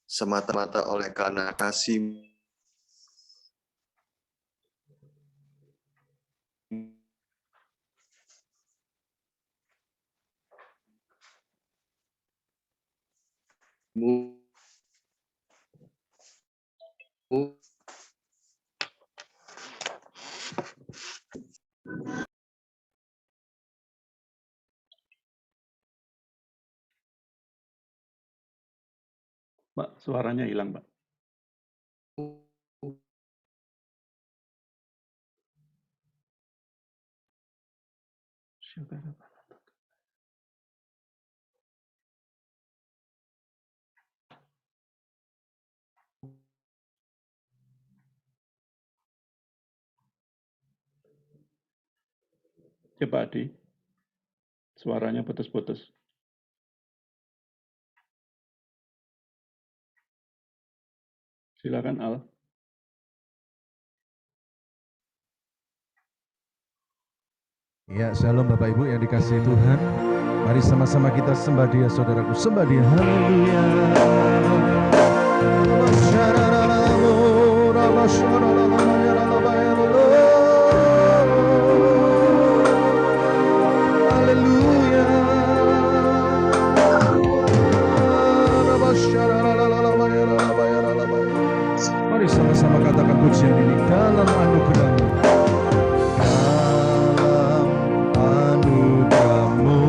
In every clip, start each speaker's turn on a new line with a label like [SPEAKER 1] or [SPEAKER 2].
[SPEAKER 1] semata-mata oleh karena kasih
[SPEAKER 2] Pak, suaranya hilang, Pak. Ya, Pak Adi, suaranya putus-putus. Silakan, Al.
[SPEAKER 3] Ya, shalom Bapak Ibu yang dikasihi Tuhan. Mari sama-sama kita sembah Dia, saudaraku. Sembah Dia. Haleluya. Haleluya. Mari sama-sama katakan pujian ini dalam anugerah-Mu. Dalam naungan-Mu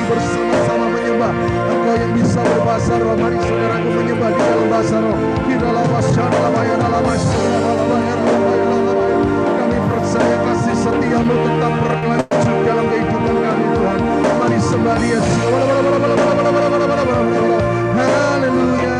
[SPEAKER 3] bersama-sama menyembah. Engkau yang bisa berbahasa roh, mari saudaraku menyembah di dalam bahasa roh. Di dalam bahasa kami percaya kasih setiamu tetap berlanjut dalam kehidupan kami Tuhan. Mari sembah Dia. Haleluya.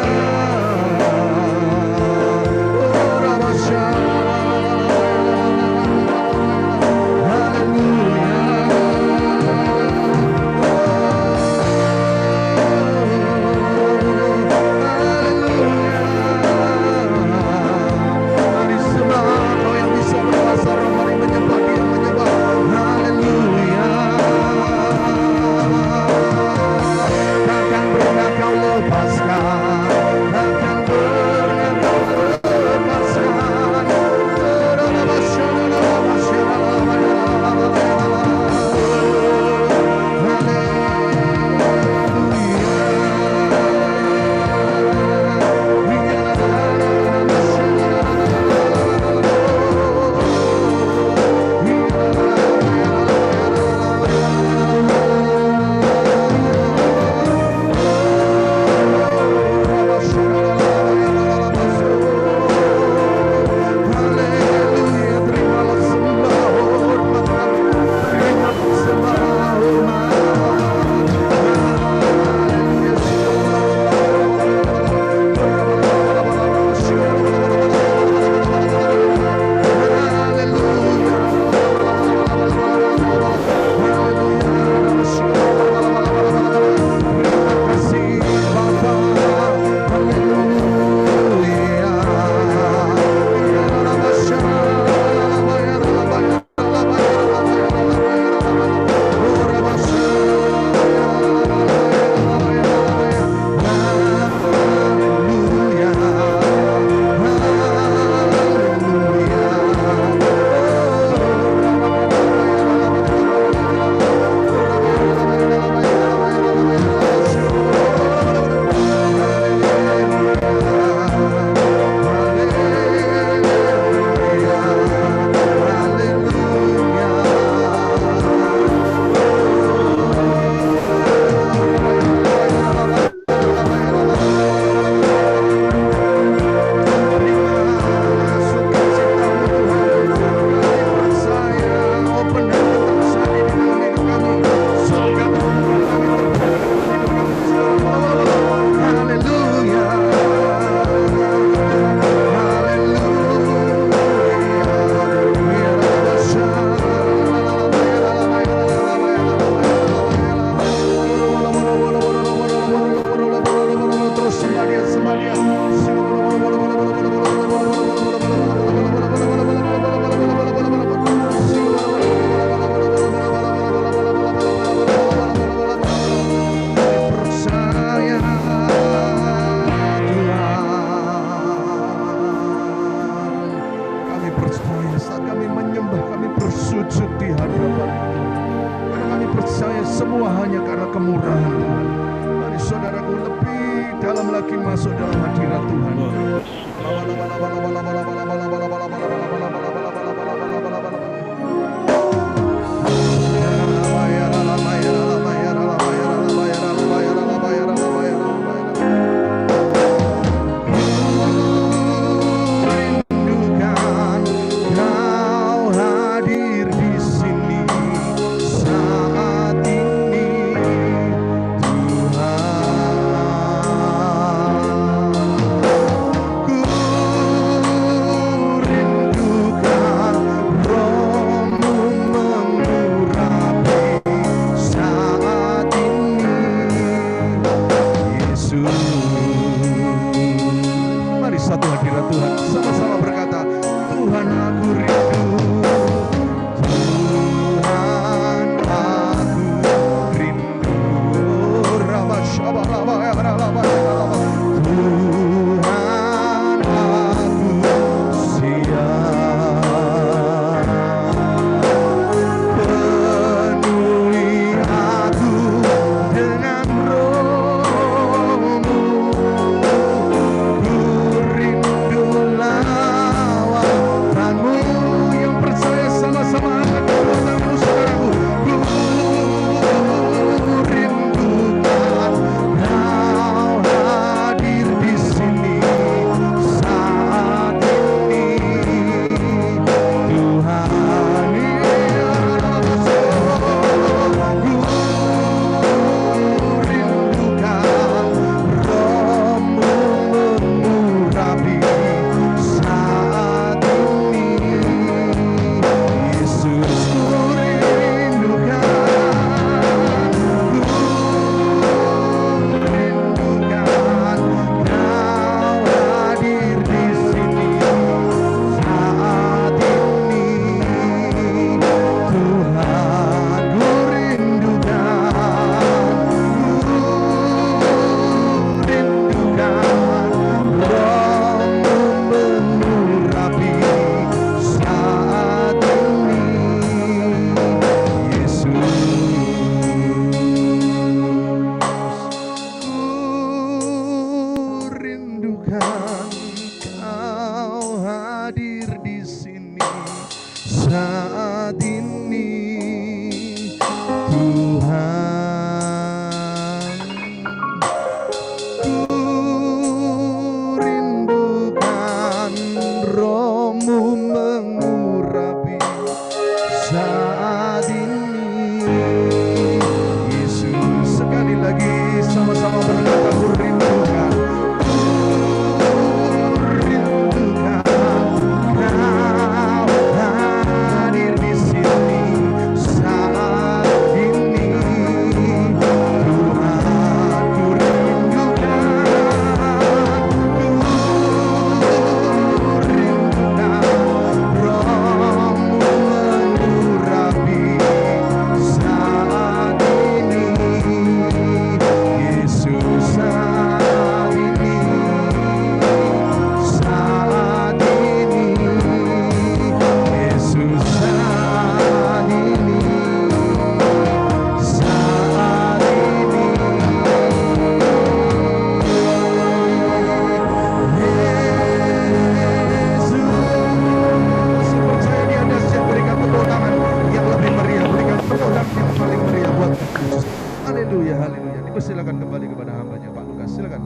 [SPEAKER 3] Persilakan kembali kepada hambanya Pak Lukas. Silakan.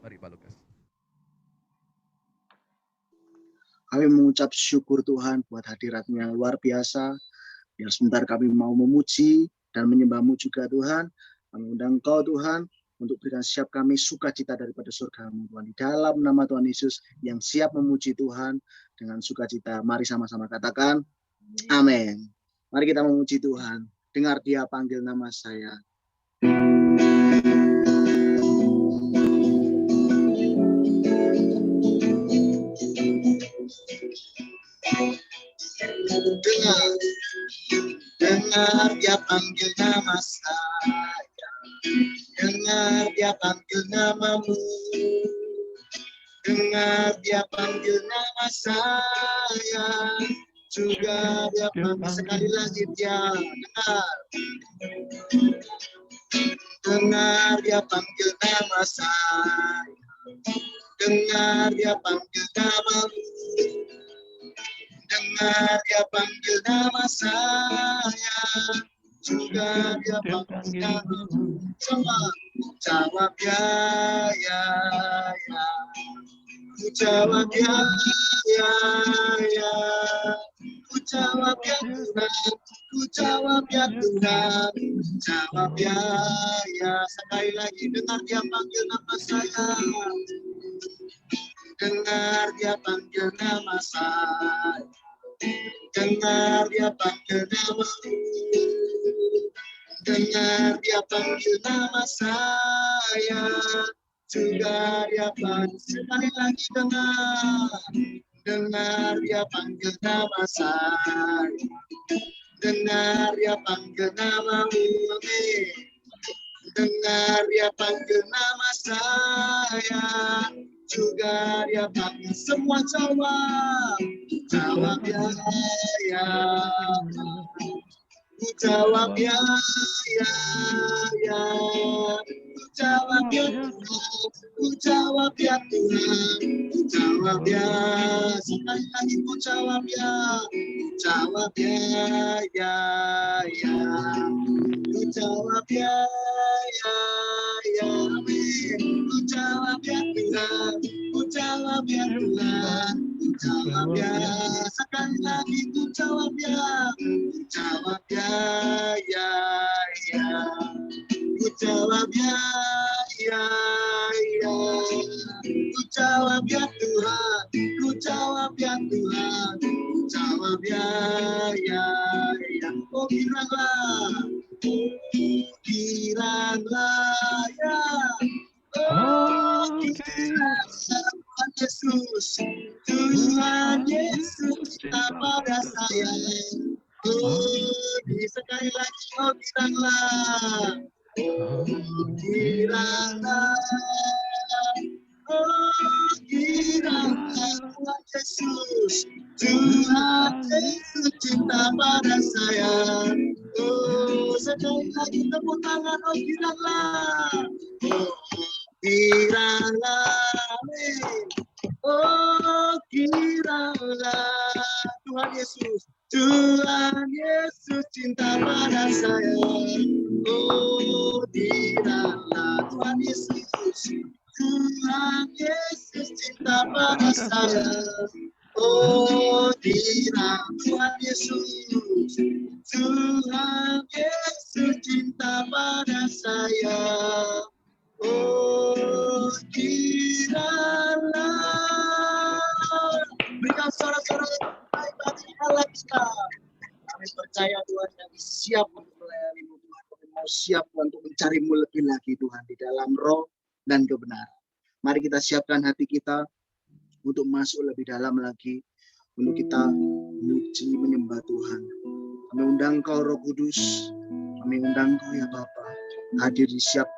[SPEAKER 3] Mari Pak Lukas.
[SPEAKER 4] Kami mengucap syukur Tuhan buat hadiratnya luar biasa. Biar sebentar kami mau memuji dan menyembah-Mu juga Tuhan. Kami undang Engkau Tuhan untuk berikan siap kami sukacita daripada surga-Mu Tuhan. Di dalam nama Tuhan Yesus yang siap memuji Tuhan dengan sukacita. Mari sama-sama katakan amin. Mari kita memuji Tuhan. Dengar Dia panggil nama saya. Dengar Dia panggil nama saya. Dengar Dia panggil namamu. Dengar Dia panggil nama saya. Juga Dia panggil sekali lagi Dia. Dengar Dia panggil nama saya. Dengar Dia panggil namamu. Dengar Dia panggil nama saya. Juga Dia panggil namamu. Coba jawab ya. Ku jawab ya. Ku jawab ya Tuhan. Ku jawab ya Tuhan. Jawab ya. Sekali lagi dengar Dia panggil nama saya. Dengar Dia panggil nama saya. Dengar Dia panggil namamu. Dengar Dia panggil nama saya. Juga Dia panggil sekali lagi dengar. Dengar Dia panggil nama saya. Dengar Dia panggil namamu. Dengar Dia panggil nama saya. Juga Dia panggil semua jawab. Jawab ya. Ku jawab ya. Ku jawab ya Tuhan. Ku jawab ya Tuhan. Ku jawab ya. Sekali lagi ku jawab ya. Ku jawab ya. Ku jawab ya. Amin. Ku jawab ya Tuhan. Ku jawab ya Tuhan. Ku jawab ya. Sekali lagi ku jawab ya. Ku jawab ya. Ku jawab ya. Ku jawab ya Tuhan. Ku jawab ya Tuhan. Ku jawab ya. Oh bilanglah. Bilanglah ya. Oh bilanglah Tuhan Yesus. Tuhan Yesus cinta pada saya. Oh sekali lagi oh bilanglah. Oh bilanglah. Oh bilanglah Tuhan Yesus. Tuhan Yesus cinta pada saya. Oh sekali lagi tepuk tangan oh bilanglah. Oh bilanglah. Oh bilanglah Tuhan Yesus. Tuhan Yesus cinta pada saya. Oh bilanglah Tuhan Yesus. Tuhan Yesus cinta pada saya. Oh bilang Tuhan Yesus. Tuhan Yesus cinta pada saya. Oh bilanglah. Berikan suara-suara yang baik bagi Allah kita. Kami percaya Tuhan kami siap untuk melayani-Mu Tuhan. Kami mau siap untuk mencari-Mu lebih lagi Tuhan di dalam roh dan kebenaran. Mari kita siapkan hati kita untuk masuk lebih dalam lagi. Untuk kita memuji menyembah Tuhan. Kami undang Kau Roh Kudus. Kami undang Kau ya Bapa. Hadir siap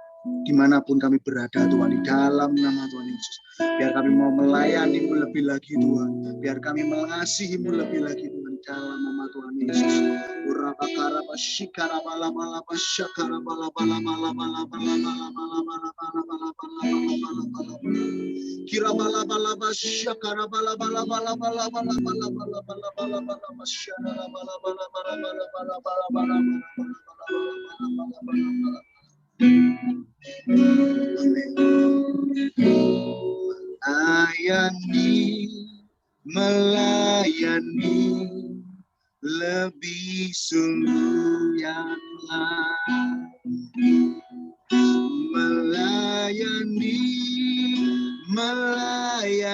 [SPEAKER 4] dimanapun kami berada Tuhan. Di dalam nama Tuhan Yesus. Biar kami mau melayani-Mu lebih lagi Tuhan. Biar kami mengasihi-Mu lebih lagi Tuhan. Dalam nama Tuhan Yesus. Urabakaraba shikarabalaba shakarabalaba Kirabalabalaba shakarabalaba Melayani lebih sungguh ya Tuhan. Melayani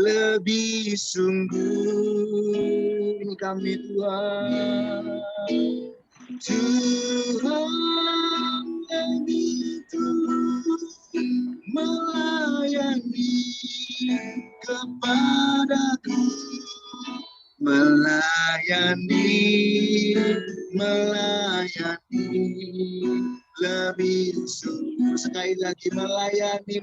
[SPEAKER 4] lebih sungguh. Ini kami Tuhan. Tuhan lebih melayani kepadaku, melayani lebih sungguh. Sekali lagi melayani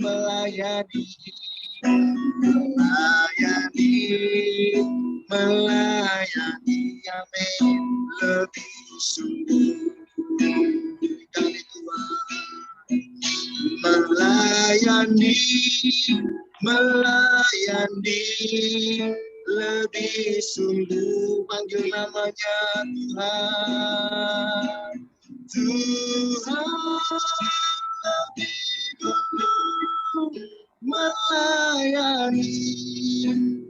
[SPEAKER 4] amin, lebih sungguh. Kami Tuhan melayani lebih sungguh. Panggil namanya Tuhan lebih dulu melayani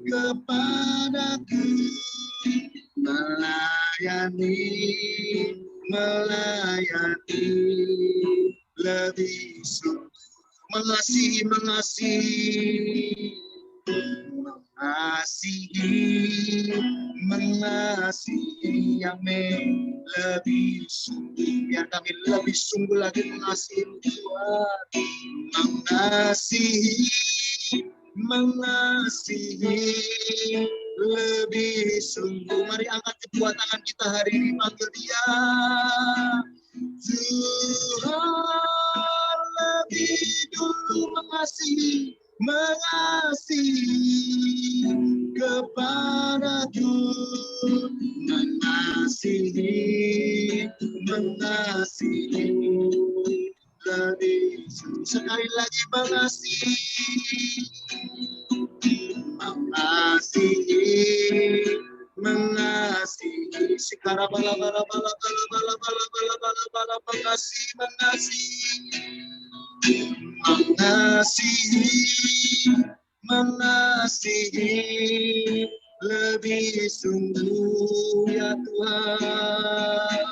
[SPEAKER 4] kepadaku, melayani lebih sungguh. Mengasihi amin, lebih sungguh. Biar kami lebih sungguh lagi mengasihi Tuhan. Mengasihi lebih sungguh. Mari angkat kedua tangan kita hari ini, panggil Dia. Tuhan lebih dulu mengasihi kepadaku, mengasihi lebih sungguh. Sekali lagi mengasihi sekarang mengasihi lebih sungguh ya Tuhan.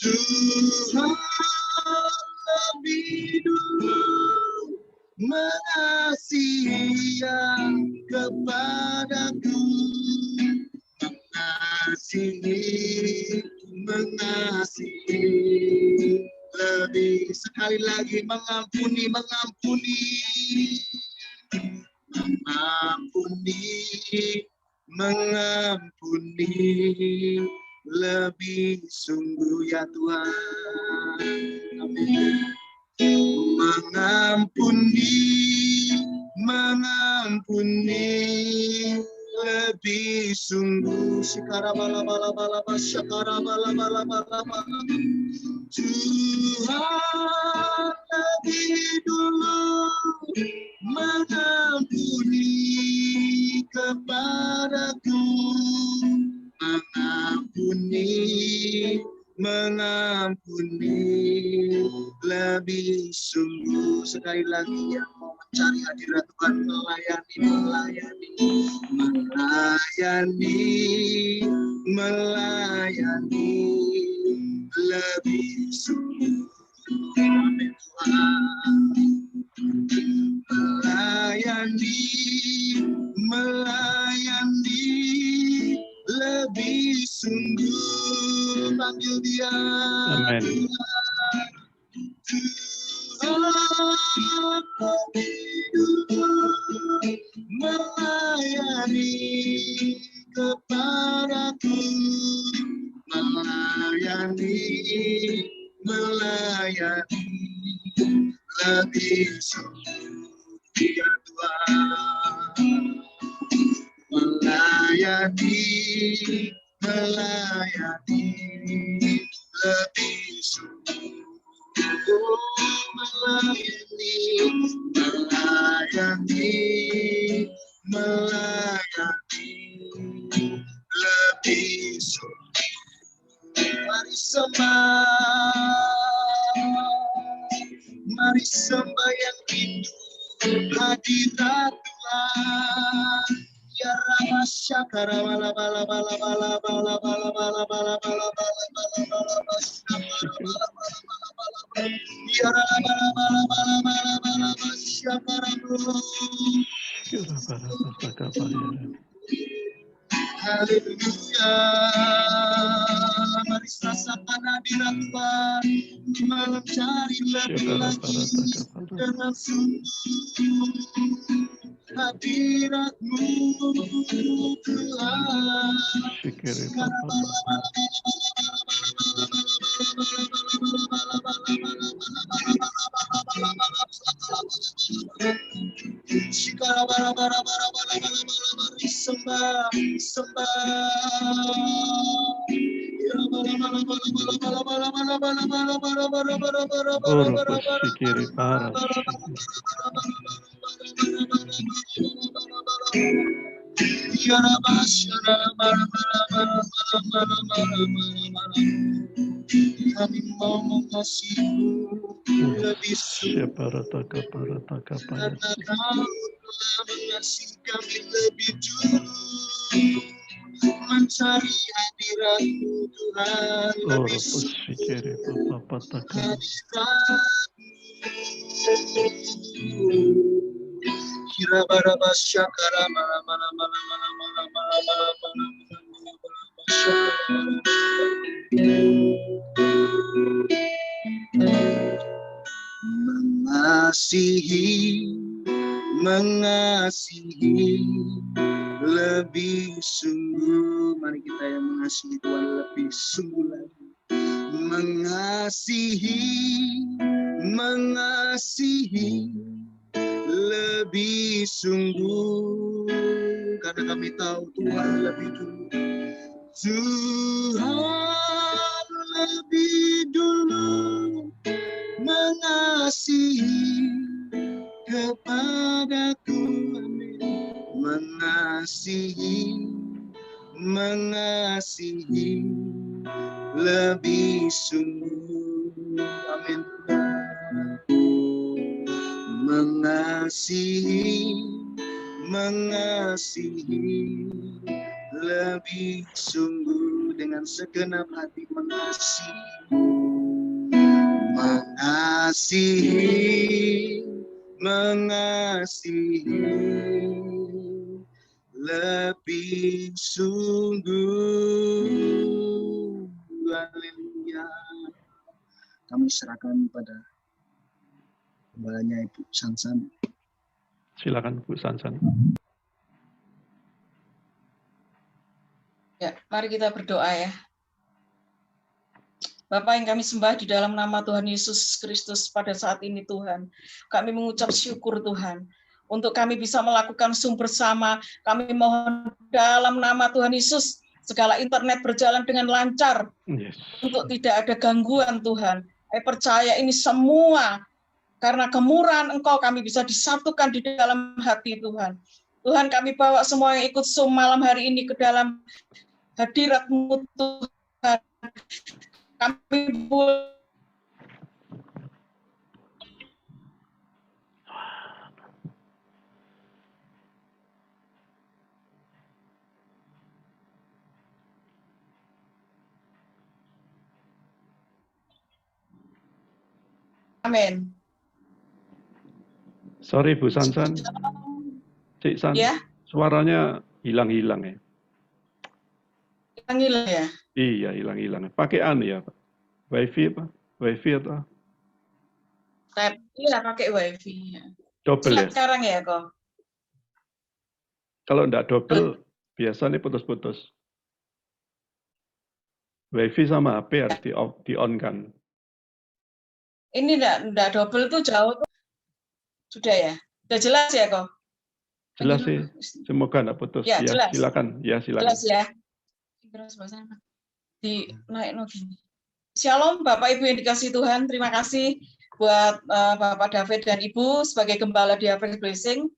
[SPEAKER 4] Tuhan lebih dulu mengasihi kepadaku, mengasihi lebih. Sekali lagi mengampuni lebih sungguh ya Tuhan. Amin. Mengampuni lebih sungguh. Tuhan lebih dulu mengampuni kepadaku, mengampuni lebih sungguh. Sekali lagi yang mau mencari hadirat Tuhan, melayani lebih sungguh. Amin Tuhan. Melayani lebih sungguh. Panggil Dia.
[SPEAKER 2] Amin.
[SPEAKER 4] Melayani kepadaku, melayani lebih sungguh ya Tuhan. Melayani lebih sungguh. Melayani lebih sungguh. Mari mari sembah yang rindu hadirat Tuhan. Ya Rama Syakara bala bala bala bala bala bala bala bala bala bala ya Rama bala bala bala bala bala Syakara haleluya. Mari rasakan hadirat Tuhan, malam cari lebih lagi dengan sungguh hadirat-Mu Tuhan. Kami mau mengasihi-Mu lebih sungguh karena Kau telah mengasihi kami lebih dulu, mencari hadirat-Mu Tuhan lebih sungguh hadirat-Mu. Kira baraba syakara mana mana mana mana mana mana mana mana mengasihi lebih sungguh. Mari kita yang mengasihi Tuhan lebih sungguh lagi. Mengasihi lebih sungguh karena kami tahu Tuhan lebih dulu. Tuhan lebih dulu mengasihi kepadaku, amin. Mengasihi lebih sungguh, amin. Mengasihi lebih sungguh dengan segenap hati mengasihi lebih sungguh. Haleluya. Kami serahkan pada gembalanya Ibu Sansan.
[SPEAKER 2] Silakan Bu Sansan.
[SPEAKER 5] Ya, mari kita berdoa ya. Bapa yang kami sembah di dalam nama Tuhan Yesus Kristus pada saat ini Tuhan. Kami mengucap syukur Tuhan. Untuk kami bisa melakukan Zoom bersama, kami mohon dalam nama Tuhan Yesus, segala internet berjalan dengan lancar. Yes. Untuk tidak ada gangguan Tuhan. Saya percaya ini semua karena kemurahan Engkau kami bisa disatukan di dalam hati Tuhan. Tuhan kami bawa semua yang ikut Zoom malam hari ini ke dalam hadirat-Mu Tuhan. Kami amin.
[SPEAKER 2] Sorry Bu Sansan. Cik San, ya? Suaranya hilang-hilang ya.
[SPEAKER 5] Hilang ya?
[SPEAKER 2] Iya, hilang-hilang. Pakai ya, Pak? Wifi apa? Wifi atau?
[SPEAKER 5] Iya, pakai wifi.
[SPEAKER 2] Double ya?
[SPEAKER 5] Sekarang ya kok.
[SPEAKER 2] Kalau enggak double, biasa nih putus-putus. Wifi sama HP harus di-on kan?
[SPEAKER 5] Ini enggak double tuh jauh tuh. Sudah ya? Sudah jelas ya kok?
[SPEAKER 2] Jelas sih. Semoga enggak putus.
[SPEAKER 5] Ya, jelas.
[SPEAKER 2] Silakan. Ya, silakan.
[SPEAKER 5] Jelas ya. Terus di naik gini. Shalom Bapak Ibu yang dikasihi Tuhan, terima kasih buat Bapak David dan Ibu sebagai gembala di Harvest Blessing.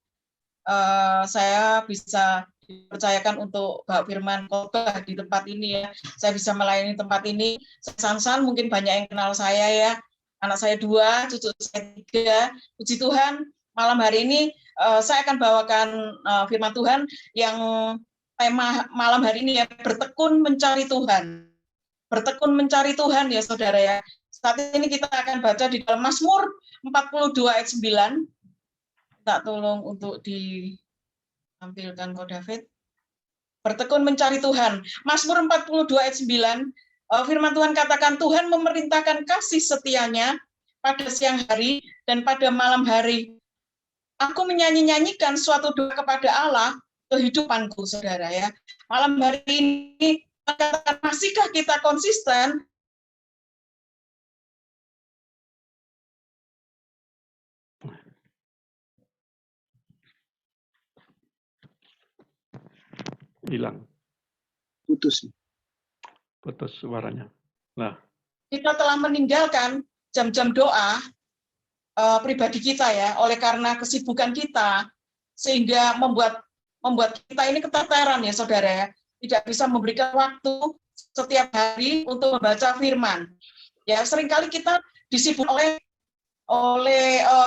[SPEAKER 5] Saya bisa dipercayakan untuk Bapak Firman khotbah di tempat ini ya. Saya bisa melayani tempat ini. Sansan mungkin banyak yang kenal saya ya. Anak saya 2, cucu saya 3. Puji Tuhan, malam hari ini saya akan bawakan firman Tuhan yang tema malam hari ini ya, bertekun mencari Tuhan. Bertekun mencari Tuhan ya saudara ya. Saat ini kita akan baca di dalam Mazmur 42 ayat 9. Tak tolong untuk ditampilkan Ko David. Bertekun mencari Tuhan. Mazmur 42 ayat 9. Firman Tuhan katakan, Tuhan memerintahkan kasih setianya pada siang hari dan pada malam hari. Aku menyanyi-nyanyikan suatu doa kepada Allah kehidupanku, saudara ya. Malam hari ini katakan, masihkah kita konsisten
[SPEAKER 2] hilang,
[SPEAKER 4] Putus
[SPEAKER 2] suaranya. Nah,
[SPEAKER 5] kita telah meninggalkan jam-jam doa pribadi kita ya, oleh karena kesibukan kita, sehingga membuat kita ini keteteran ya saudara ya, tidak bisa memberikan waktu setiap hari untuk membaca firman. Ya, seringkali kita disibukkan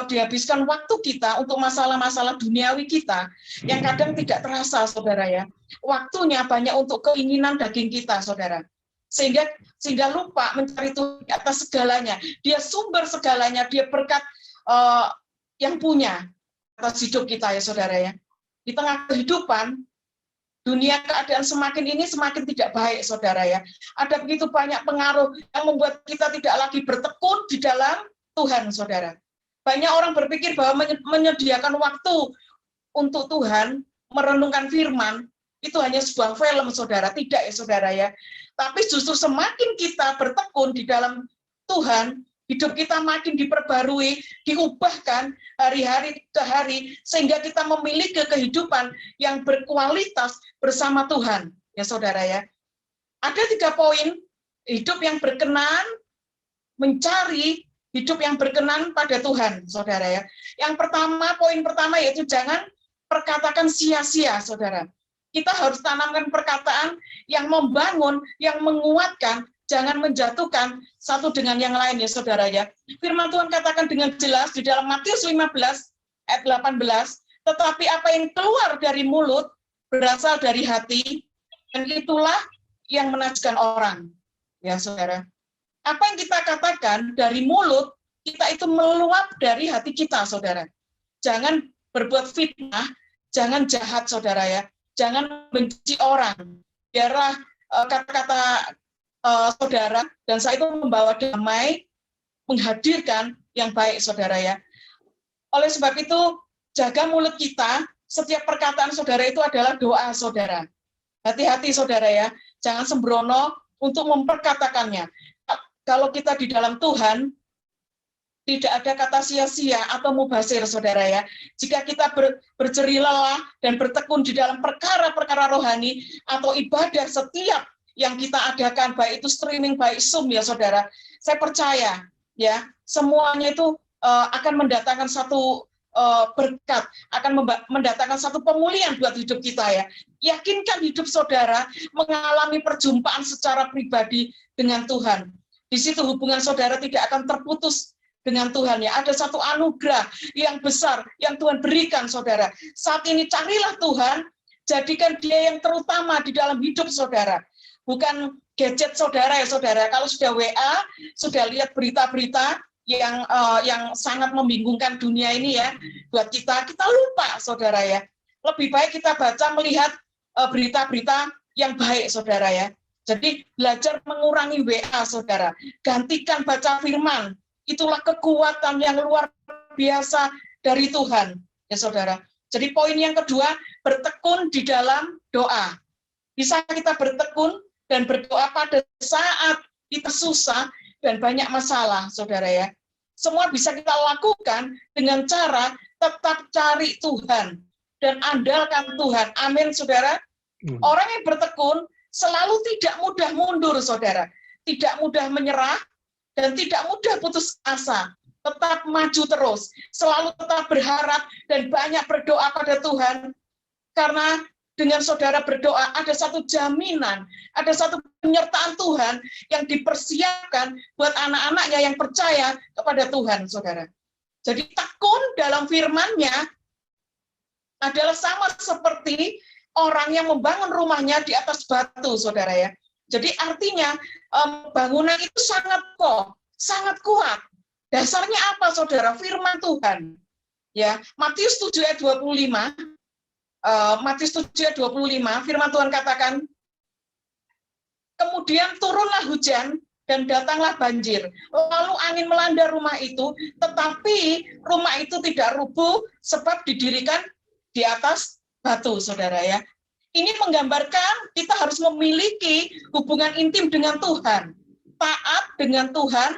[SPEAKER 5] dihabiskan waktu kita untuk masalah-masalah duniawi kita yang kadang tidak terasa saudara ya. Waktunya banyak untuk keinginan daging kita saudara. Sehingga lupa mencari Tuhan di atas segalanya. Dia sumber segalanya, dia berkat yang punya atas hidup kita ya saudara ya. Di tengah kehidupan, dunia keadaan semakin tidak baik saudara ya. Ada begitu banyak pengaruh yang membuat kita tidak lagi bertekun di dalam Tuhan saudara. Banyak orang berpikir bahwa menyediakan waktu untuk Tuhan, merenungkan firman, itu hanya sebuah film saudara. Tidak ya saudara ya. Tapi justru semakin kita bertekun di dalam Tuhan, hidup kita makin diperbarui, diubahkan hari-hari ke hari, sehingga kita memiliki kehidupan yang berkualitas bersama Tuhan. Ya saudara ya. Ada 3 poin hidup yang berkenan, mencari hidup yang berkenan pada Tuhan, saudara ya. Yang pertama, poin pertama yaitu jangan perkatakan sia-sia, saudara. Kita harus tanamkan perkataan yang membangun, yang menguatkan, jangan menjatuhkan satu dengan yang lain ya saudara ya. Firman Tuhan katakan dengan jelas di dalam Matius 15 ayat 18, tetapi apa yang keluar dari mulut berasal dari hati, dan itulah yang menajiskan orang. Ya saudara. Apa yang kita katakan dari mulut, kita itu meluap dari hati kita, saudara. Jangan berbuat fitnah, jangan jahat, saudara ya. Jangan benci orang. Biarlah kata-kata saudara dan saya itu membawa damai, menghadirkan yang baik, saudara ya. Oleh sebab itu, jaga mulut kita, setiap perkataan saudara itu adalah doa, saudara. Hati-hati, saudara ya. Jangan sembrono untuk memperkatakannya. Kalau kita di dalam Tuhan, tidak ada kata sia-sia atau mubazir, saudara ya. Jika kita berjerih lelah dan bertekun di dalam perkara-perkara rohani atau ibadah setiap yang kita adakan, baik itu streaming, baik Zoom ya saudara, saya percaya ya semuanya itu akan mendatangkan satu berkat, akan mendatangkan satu pemulihan buat hidup kita ya. Yakinkan hidup saudara mengalami perjumpaan secara pribadi dengan Tuhan. Di situ hubungan saudara tidak akan terputus dengan Tuhan ya. Ada satu anugerah yang besar yang Tuhan berikan saudara. Saat ini carilah Tuhan, jadikan Dia yang terutama di dalam hidup saudara. Bukan gadget saudara ya saudara. Kalau sudah WA, sudah lihat berita-berita yang sangat membingungkan dunia ini ya, buat kita lupa saudara ya. Lebih baik kita baca melihat berita-berita yang baik saudara ya. Jadi belajar mengurangi WA saudara, gantikan baca firman, itulah kekuatan yang luar biasa dari Tuhan ya saudara. Jadi poin yang kedua, bertekun di dalam doa. Bisa kita bertekun dan berdoa pada saat kita susah dan banyak masalah saudara ya. Semua bisa kita lakukan dengan cara tetap cari Tuhan dan andalkan Tuhan. Amin saudara. Orang yang bertekun selalu tidak mudah mundur, saudara. Tidak mudah menyerah dan tidak mudah putus asa. Tetap maju terus. Selalu tetap berharap dan banyak berdoa pada Tuhan. Karena dengan saudara berdoa, ada satu jaminan, ada satu penyertaan Tuhan yang dipersiapkan buat anak-anaknya yang percaya kepada Tuhan, saudara. Jadi tekun dalam firman-Nya adalah sama seperti orang yang membangun rumahnya di atas batu, saudara ya. Jadi artinya bangunan itu sangat kokoh, sangat kuat. Dasarnya apa, saudara? Firman Tuhan. Ya, Matius 7 ayat 25. Matius 7 ayat 25, firman Tuhan katakan, kemudian turunlah hujan dan datanglah banjir. Lalu angin melanda rumah itu, tetapi rumah itu tidak rubuh sebab didirikan di atas batu, saudara ya. Ini menggambarkan kita harus memiliki hubungan intim dengan Tuhan. Taat dengan Tuhan,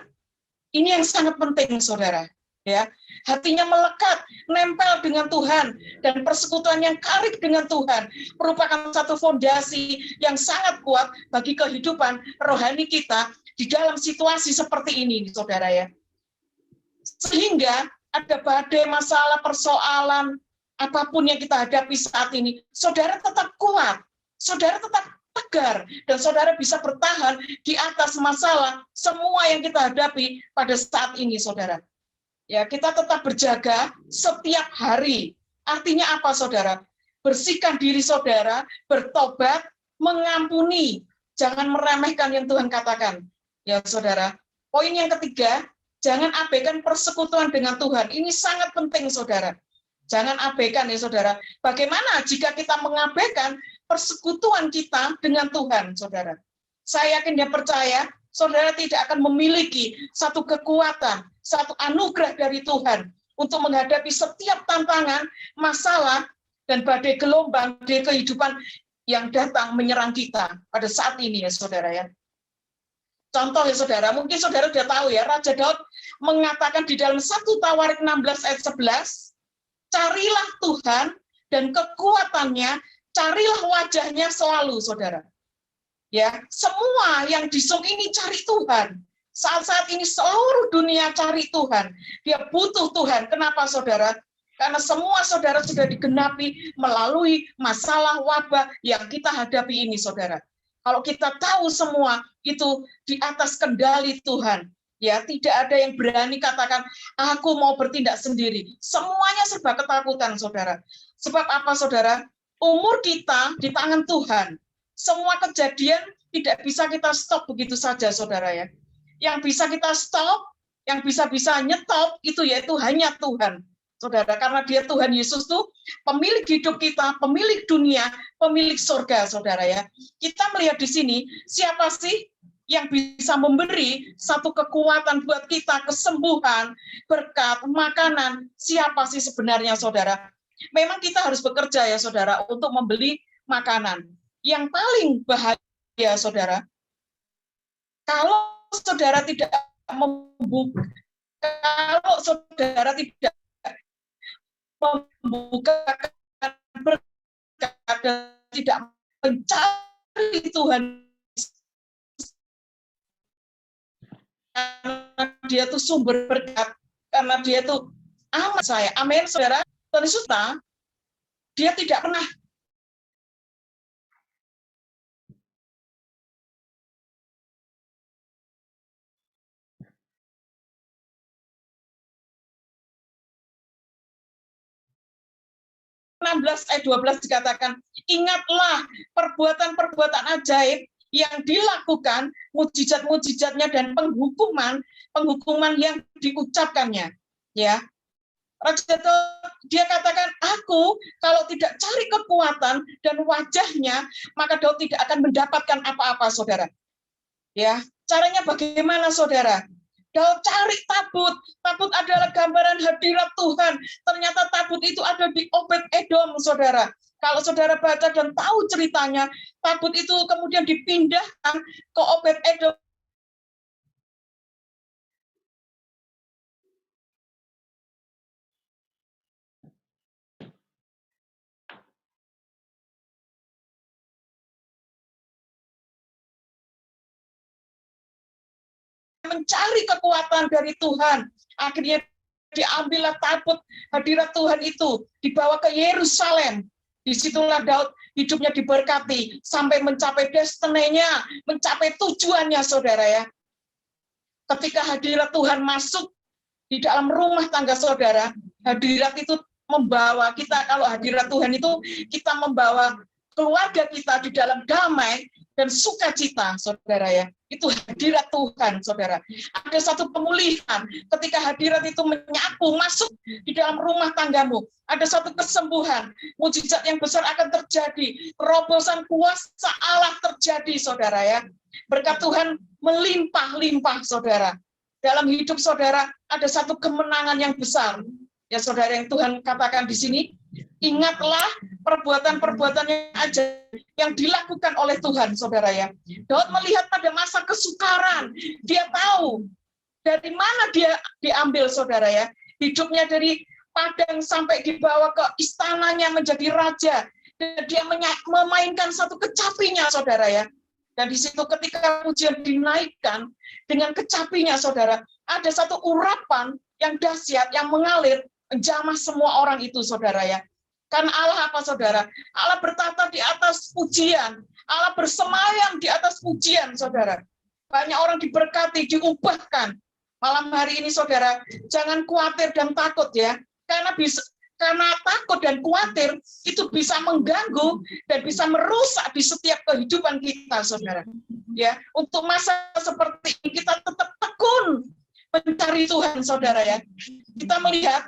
[SPEAKER 5] ini yang sangat penting, saudara. Ya, hatinya melekat, nempel dengan Tuhan, dan persekutuan yang karib dengan Tuhan merupakan satu fondasi yang sangat kuat bagi kehidupan rohani kita di dalam situasi seperti ini, saudara ya. Sehingga ada badai, masalah, persoalan, apapun yang kita hadapi saat ini, saudara tetap kuat, saudara tetap tegar, dan saudara bisa bertahan di atas masalah semua yang kita hadapi pada saat ini, saudara. Ya, kita tetap berjaga setiap hari. Artinya apa, saudara? Bersihkan diri saudara, bertobat, mengampuni. Jangan meremehkan yang Tuhan katakan. Ya, saudara. Poin yang ketiga, jangan abaikan persekutuan dengan Tuhan. Ini sangat penting, saudara. Jangan abaikan, ya saudara. Bagaimana jika kita mengabaikan persekutuan kita dengan Tuhan, saudara? Saya yakin dan percaya, saudara tidak akan memiliki satu kekuatan, satu anugerah dari Tuhan untuk menghadapi setiap tantangan, masalah, dan badai gelombang di kehidupan yang datang menyerang kita pada saat ini, ya saudara ya. Contoh ya saudara, mungkin saudara sudah tahu ya, Raja Daud mengatakan di dalam 1 Tawarik 16 ayat 11, carilah Tuhan dan kekuatannya, carilah wajahnya selalu, saudara. Ya, semua yang di Zoom ini cari Tuhan. Saat-saat ini seluruh dunia cari Tuhan. Dia butuh Tuhan. Kenapa, saudara? Karena semua saudara sudah digenapi melalui masalah wabah yang kita hadapi ini, saudara. Kalau kita tahu semua itu di atas kendali Tuhan, ya tidak ada yang berani katakan, aku mau bertindak sendiri. Semuanya serba ketakutan, saudara. Sebab apa, saudara? Umur kita di tangan Tuhan. Semua kejadian tidak bisa kita stop begitu saja, saudara ya. Yang bisa kita stop, yang bisa nyetop, itu yaitu hanya Tuhan. Saudara, karena dia Tuhan Yesus tuh pemilik hidup kita, pemilik dunia, pemilik surga, saudara ya. Kita melihat di sini, siapa sih yang bisa memberi satu kekuatan buat kita, kesembuhan, berkat, makanan, siapa sih sebenarnya, saudara? Memang kita harus bekerja ya, saudara, untuk membeli makanan. Yang paling bahaya, saudara, kalau saudara tidak membuka, berkat dan tidak mencari Tuhan, karena dia tuh sumber berkat, karena dia tuh amat saya, amin saudara, ternyata dia tidak pernah ayat 12 dikatakan, ingatlah perbuatan-perbuatan ajaib yang dilakukan, mujizat-mujizatnya dan penghukuman yang diucapkannya. Ya, Raja Daud, dia katakan, aku kalau tidak cari kekuatan dan wajahnya, maka Daud tidak akan mendapatkan apa-apa, saudara. Ya, caranya bagaimana, saudara? Daud cari tabut. Tabut adalah gambaran hadirat Tuhan. Ternyata tabut itu ada di Obed-Edom, saudara. Kalau saudara baca dan tahu ceritanya, tabut itu kemudian dipindahkan ke Obed-Edom. Mencari kekuatan dari Tuhan. Akhirnya diambillah tabut hadirat Tuhan itu, dibawa ke Yerusalem. Disitulah Daud hidupnya diberkati sampai mencapai destiny-nya, mencapai tujuannya, saudara ya. Ketika hadirat Tuhan masuk di dalam rumah tangga saudara, hadirat itu membawa kita, kalau hadirat Tuhan itu kita membawa keluarga kita di dalam damai dan sukacita, saudara ya. Itu hadirat Tuhan, saudara. Ada satu pemulihan ketika hadirat itu menyapu masuk di dalam rumah tanggamu. Ada satu kesembuhan, mujizat yang besar akan terjadi, terobosan kuasa Allah terjadi, saudara ya. Berkat Tuhan melimpah-limpah, saudara. Dalam hidup saudara ada satu kemenangan yang besar. Ya saudara, yang Tuhan katakan di sini, ingatlah perbuatan-perbuatan yang ajaib yang dilakukan oleh Tuhan, saudara ya. Daud melihat pada masa kesukaran, dia tahu dari mana dia diambil, saudara ya. Hidupnya dari padang sampai dibawa ke istananya menjadi raja, dan dia memainkan satu kecapinya, saudara ya. Dan di situ ketika pujian dinaikkan dengan kecapinya, saudara, ada satu urapan yang dahsyat yang mengalir menjamah semua orang itu, saudara ya. Karena Allah apa, saudara? Allah bertata di atas pujian. Allah bersemayam di atas pujian, saudara. Banyak orang diberkati, diubahkan. Malam hari ini, saudara, jangan khawatir dan takut ya. Karena takut dan khawatir itu bisa mengganggu dan bisa merusak di setiap kehidupan kita, saudara. Ya, untuk masa seperti ini kita tetap tekun mencari Tuhan, saudara ya. Kita melihat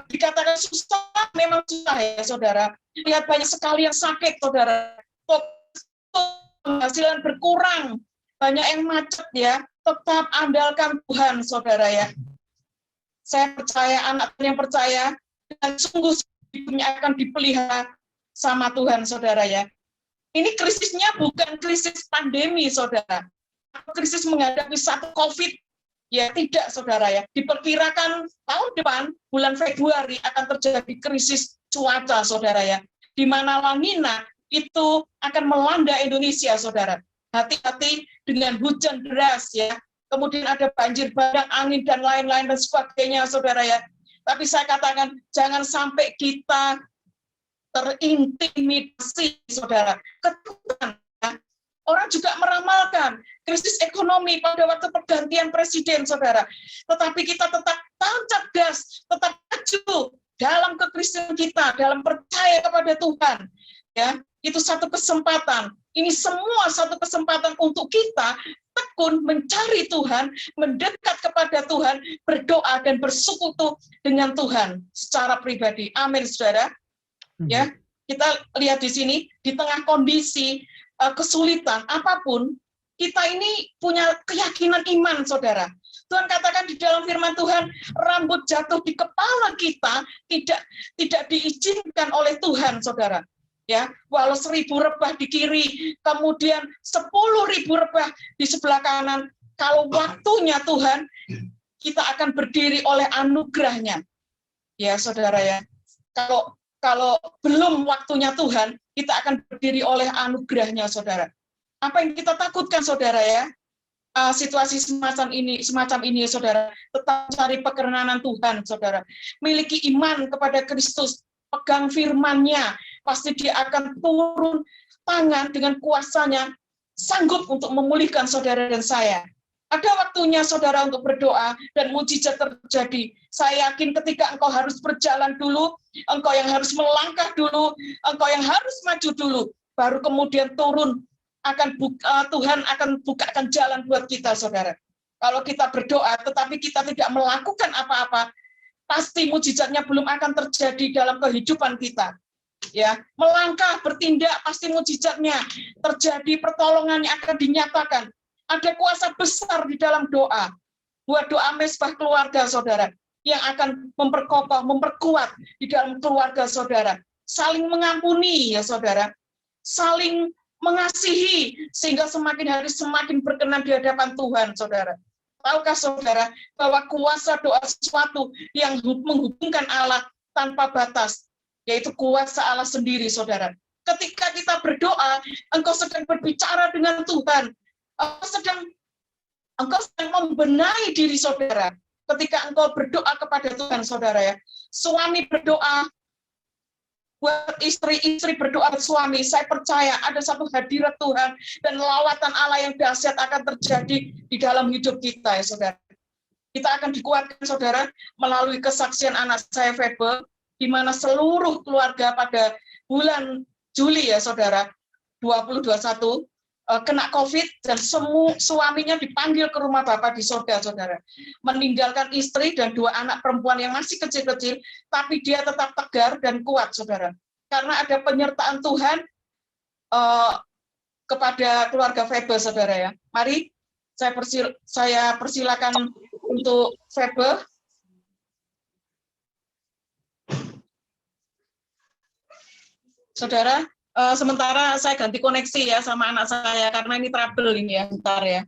[SPEAKER 5] dikatakan susah, memang susah ya, saudara. Lihat banyak sekali yang sakit, saudara. Penghasilan berkurang, banyak yang macet ya. Tetap andalkan Tuhan, saudara ya. Saya percaya, anak yang percaya, dan sungguh hidupnya akan dipelihara sama Tuhan, saudara ya. Ini krisisnya bukan krisis pandemi, saudara. Krisis menghadapi satu COVID. Ya tidak, saudara ya. Diperkirakan tahun depan, bulan Februari, akan terjadi krisis cuaca, saudara ya. Di mana La Nina itu akan melanda Indonesia, saudara. Hati-hati dengan hujan deras ya. Kemudian ada banjir bandang, angin, dan lain-lain dan sebagainya, saudara ya. Tapi saya katakan, jangan sampai kita terintimidasi, saudara. Ketakutan. Orang juga meramalkan krisis ekonomi pada waktu pergantian presiden, saudara. Tetapi kita tetap tancap gas, tetap maju dalam kekristenan kita, dalam percaya kepada Tuhan. Ya, itu satu kesempatan. Ini semua satu kesempatan untuk kita tekun mencari Tuhan, mendekat kepada Tuhan, berdoa dan bersekutu dengan Tuhan secara pribadi. Amin, saudara. Ya, kita lihat di sini di tengah kondisi kesulitan apapun, kita ini punya keyakinan iman, saudara. Tuhan katakan di dalam firman Tuhan, rambut jatuh di kepala kita tidak diizinkan oleh Tuhan, saudara. Ya, walau 1000 rebah di kiri, kemudian 10.000 rebah di sebelah kanan, kalau waktunya Tuhan, kita akan berdiri oleh anugerahnya. Ya, saudara ya. Kalau belum waktunya Tuhan, kita akan berdiri oleh anugerahnya, saudara. Apa yang kita takutkan, saudara ya? Situasi semacam ini, saudara. Tetap cari perkenanan Tuhan, saudara. Miliki iman kepada Kristus, pegang firman-Nya, pasti Dia akan turun tangan dengan kuasanya, sanggup untuk memulihkan saudara dan saya. Ada waktunya saudara untuk berdoa dan mujizat terjadi. Saya yakin ketika engkau harus berjalan dulu, engkau yang harus melangkah dulu, engkau yang harus maju dulu, baru kemudian turun Tuhan akan bukakan jalan buat kita, saudara. Kalau kita berdoa tetapi kita tidak melakukan apa-apa, pasti mujizatnya belum akan terjadi dalam kehidupan kita. Ya, melangkah, bertindak, pasti mujizatnya terjadi, pertolongannya akan dinyatakan. Ada kuasa besar di dalam doa. Buat doa mesbah keluarga, saudara, yang akan memperkokoh, memperkuat di dalam keluarga saudara. Saling mengampuni, ya saudara. Saling mengasihi, sehingga semakin hari semakin berkenan di hadapan Tuhan, saudara. Tahukah saudara, bahwa kuasa doa sesuatu yang menghubungkan Allah tanpa batas, yaitu kuasa Allah sendiri, saudara. Ketika kita berdoa, engkau sedang berbicara dengan Tuhan. Engkau sedang membenahi diri saudara. Ketika engkau berdoa kepada Tuhan, saudara ya. Suami berdoa, buat istri-istri berdoa buat suami. Saya percaya ada satu hadirat Tuhan dan lawatan Allah yang dahsyat akan terjadi di dalam hidup kita, ya saudara. Kita akan dikuatkan, saudara, melalui kesaksian anak saya, Febe, di mana seluruh keluarga pada bulan Juli, ya saudara, 2021, kena COVID dan semua suaminya dipanggil ke rumah Bapak di Soda, saudara. Meninggalkan istri dan 2 anak perempuan yang masih kecil-kecil, tapi dia tetap tegar dan kuat, saudara. Karena ada penyertaan Tuhan kepada keluarga Febe, saudara ya. Mari saya persilakan untuk Febe. Saudara, sementara saya ganti koneksi ya sama anak saya karena ini trouble ini ya, bentar ya.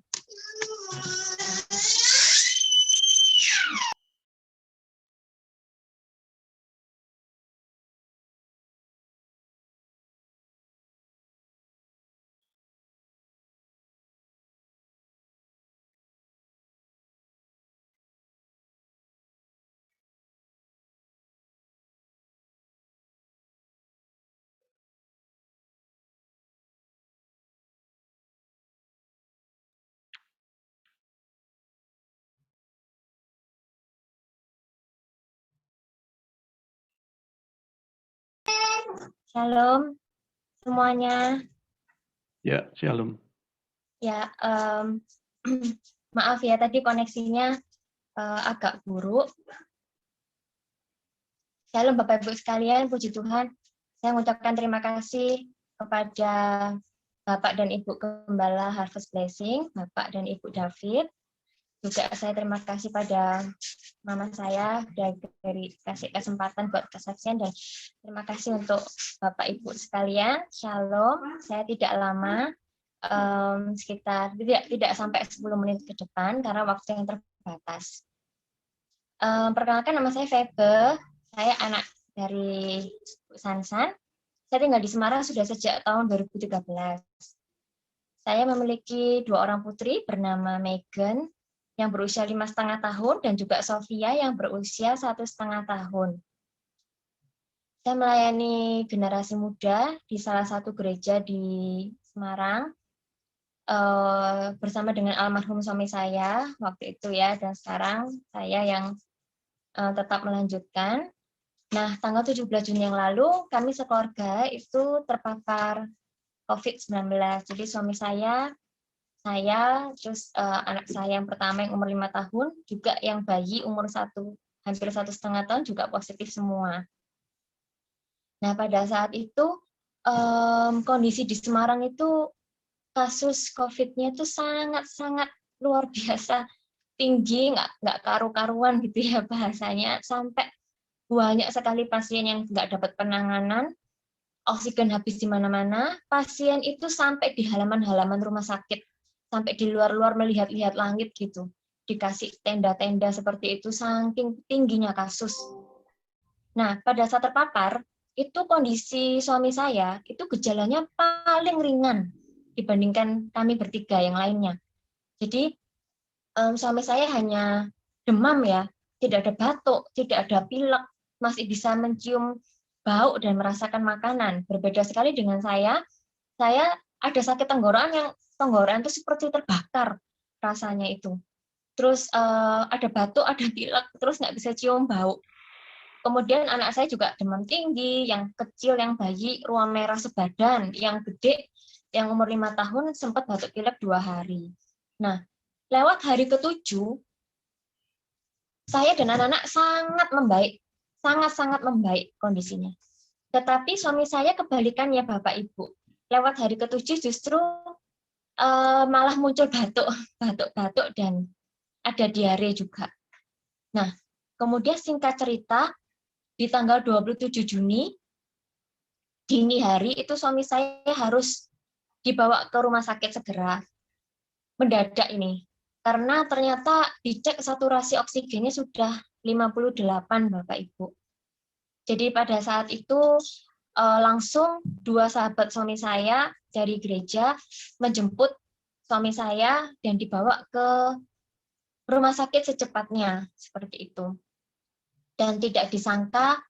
[SPEAKER 6] Shalom semuanya.
[SPEAKER 2] Ya, shalom.
[SPEAKER 6] Ya, maaf ya tadi koneksinya agak buruk. Shalom Bapak Ibu sekalian, puji Tuhan. Saya mengucapkan terima kasih kepada Bapak dan Ibu Gembala Harvest Blessing, Bapak dan Ibu David. Juga saya terima kasih pada mama saya dari kasih kesempatan buat kesaksian, dan terima kasih untuk Bapak Ibu sekalian. Shalom. Saya tidak lama, sekitar tidak sampai 10 menit ke depan karena waktu yang terbatas. Perkenalkan, nama saya Febe. Saya anak dari Bu Sansan. Saya tinggal di Semarang sudah sejak tahun 2013. Saya memiliki 2 orang putri bernama Megan yang berusia 5,5 tahun dan juga Sofia yang berusia 1,5 tahun. Saya melayani generasi muda di salah satu gereja di Semarang bersama dengan almarhum suami saya waktu itu ya, dan sekarang saya yang tetap melanjutkan. Nah, tanggal 17 Juni yang lalu kami sekeluarga itu terpapar COVID-19. Jadi suami saya, terus anak saya yang pertama yang umur 5 tahun, juga yang bayi umur hampir 1,5 tahun juga positif semua. Nah, pada saat itu kondisi di Semarang itu kasus COVID-nya itu sangat-sangat luar biasa tinggi, nggak karu-karuan gitu ya bahasanya, sampai banyak sekali pasien yang nggak dapat penanganan, oksigen habis di mana-mana, pasien itu sampai di halaman-halaman rumah sakit, sampai di luar-luar melihat-lihat langit gitu, dikasih tenda-tenda seperti itu, saking tingginya kasus. Nah, pada saat terpapar, itu kondisi suami saya, itu gejalanya paling ringan dibandingkan kami bertiga yang lainnya. Jadi, suami saya hanya demam ya, tidak ada batuk, tidak ada pilek, masih bisa mencium bau dan merasakan makanan. Berbeda sekali dengan saya ada sakit tenggorokan itu seperti terbakar rasanya itu. Terus ada batuk, ada pilek, terus nggak bisa cium bau. Kemudian anak saya juga demam tinggi, yang kecil, yang bayi, ruam merah sebadan, yang gede, yang umur 5 tahun sempat batuk pilek 2 hari. Nah, lewat hari ke-7, saya dan anak-anak sangat membaik, sangat-sangat membaik kondisinya. Tetapi suami saya kebalikannya Bapak Ibu. Lewat hari ke-7 justru malah muncul batuk dan ada diare juga. Nah, kemudian singkat cerita, di tanggal 27 Juni, dini hari itu suami saya harus dibawa ke rumah sakit segera. Mendadak ini. Karena ternyata dicek saturasi oksigennya sudah 58 Bapak Ibu. Jadi pada saat itu langsung 2 sahabat suami saya dari gereja menjemput suami saya dan dibawa ke rumah sakit secepatnya, seperti itu. Dan tidak disangka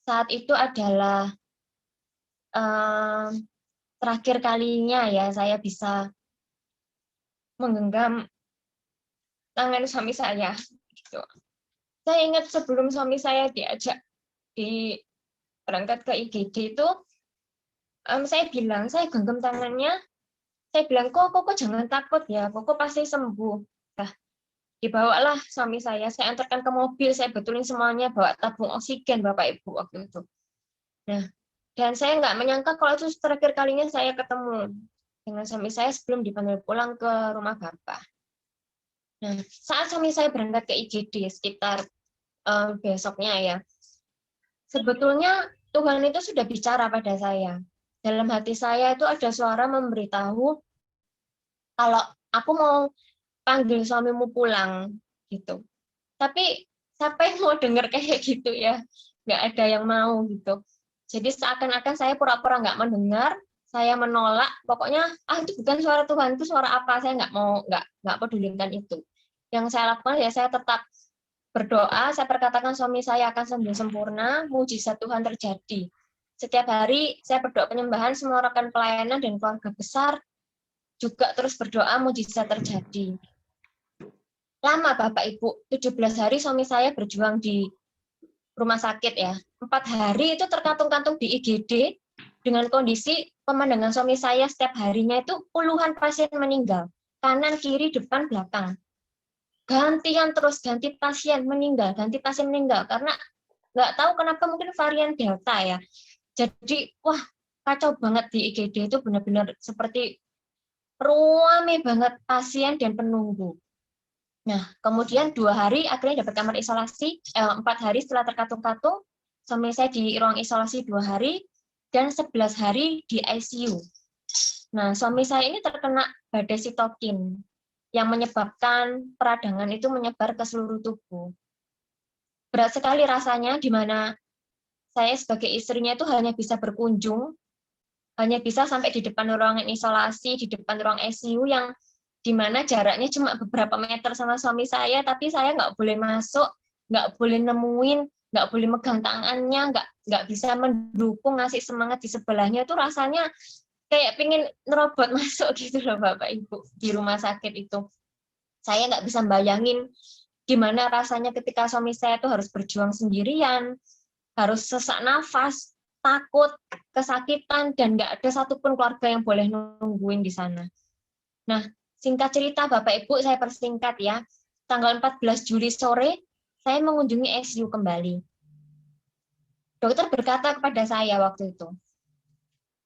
[SPEAKER 6] saat itu adalah terakhir kalinya ya saya bisa menggenggam tangan suami saya. Gitu. Saya ingat sebelum suami saya diajak berangkat ke IGD itu, saya bilang, saya genggam tangannya, saya bilang, kok jangan takut ya, kok pasti sembuh. Nah, dibawalah suami saya antarkan ke mobil, saya betulin semuanya, bawa tabung oksigen Bapak Ibu waktu itu. Nah, dan saya nggak menyangka kalau itu terakhir kalinya saya ketemu dengan suami saya sebelum dipanggil pulang ke rumah Bapak. Nah, saat suami saya berangkat ke IGD sekitar besoknya ya, sebetulnya Tuhan itu sudah bicara pada saya. Dalam hati saya itu ada suara memberitahu kalau aku mau panggil suamimu pulang gitu. Tapi siapa yang mau dengar kayak gitu ya? Nggak ada yang mau gitu. Jadi seakan-akan saya pura-pura nggak mendengar, saya menolak. Pokoknya itu bukan suara Tuhan, itu suara apa? Saya nggak pedulikan itu. Yang saya lakukan ya saya tetap berdoa, saya perkatakan suami saya akan sembuh sempurna, mujizat Tuhan terjadi. Setiap hari saya berdoa penyembahan, semua rekan pelayanan dan keluarga besar juga terus berdoa mujizat terjadi. Lama Bapak Ibu, 17 hari suami saya berjuang di rumah sakit ya. 4 hari itu terkantung-kantung di IGD dengan kondisi pemandangan suami saya setiap harinya itu puluhan pasien meninggal. Kanan, kiri, depan, belakang. Gantian terus, ganti pasien meninggal karena nggak tahu kenapa mungkin varian Delta ya. Jadi wah kacau banget di IGD itu benar-benar seperti ramai banget pasien dan penunggu. Nah kemudian 2 hari akhirnya dapat kamar isolasi, 4 hari setelah terkatung-katung suami saya di ruang isolasi 2 hari dan 11 hari di ICU. Nah suami saya ini terkena badai sitokin yang menyebabkan peradangan itu menyebar ke seluruh tubuh. Berat sekali rasanya di mana saya sebagai istrinya itu hanya bisa berkunjung, hanya bisa sampai di depan ruangan isolasi, di depan ruang ICU yang di mana jaraknya cuma beberapa meter sama suami saya, tapi saya nggak boleh masuk, nggak boleh nemuin, nggak boleh megang tangannya, nggak bisa mendukung, ngasih semangat di sebelahnya, itu rasanya kayak pengen nerobot masuk gitu loh Bapak Ibu di rumah sakit itu. Saya nggak bisa bayangin gimana rasanya ketika suami saya itu harus berjuang sendirian, harus sesak nafas, takut, kesakitan, dan nggak ada satupun keluarga yang boleh nungguin di sana. Nah, singkat cerita Bapak Ibu, saya persingkat ya, tanggal 14 Juli sore, saya mengunjungi ICU kembali. Dokter berkata kepada saya waktu itu,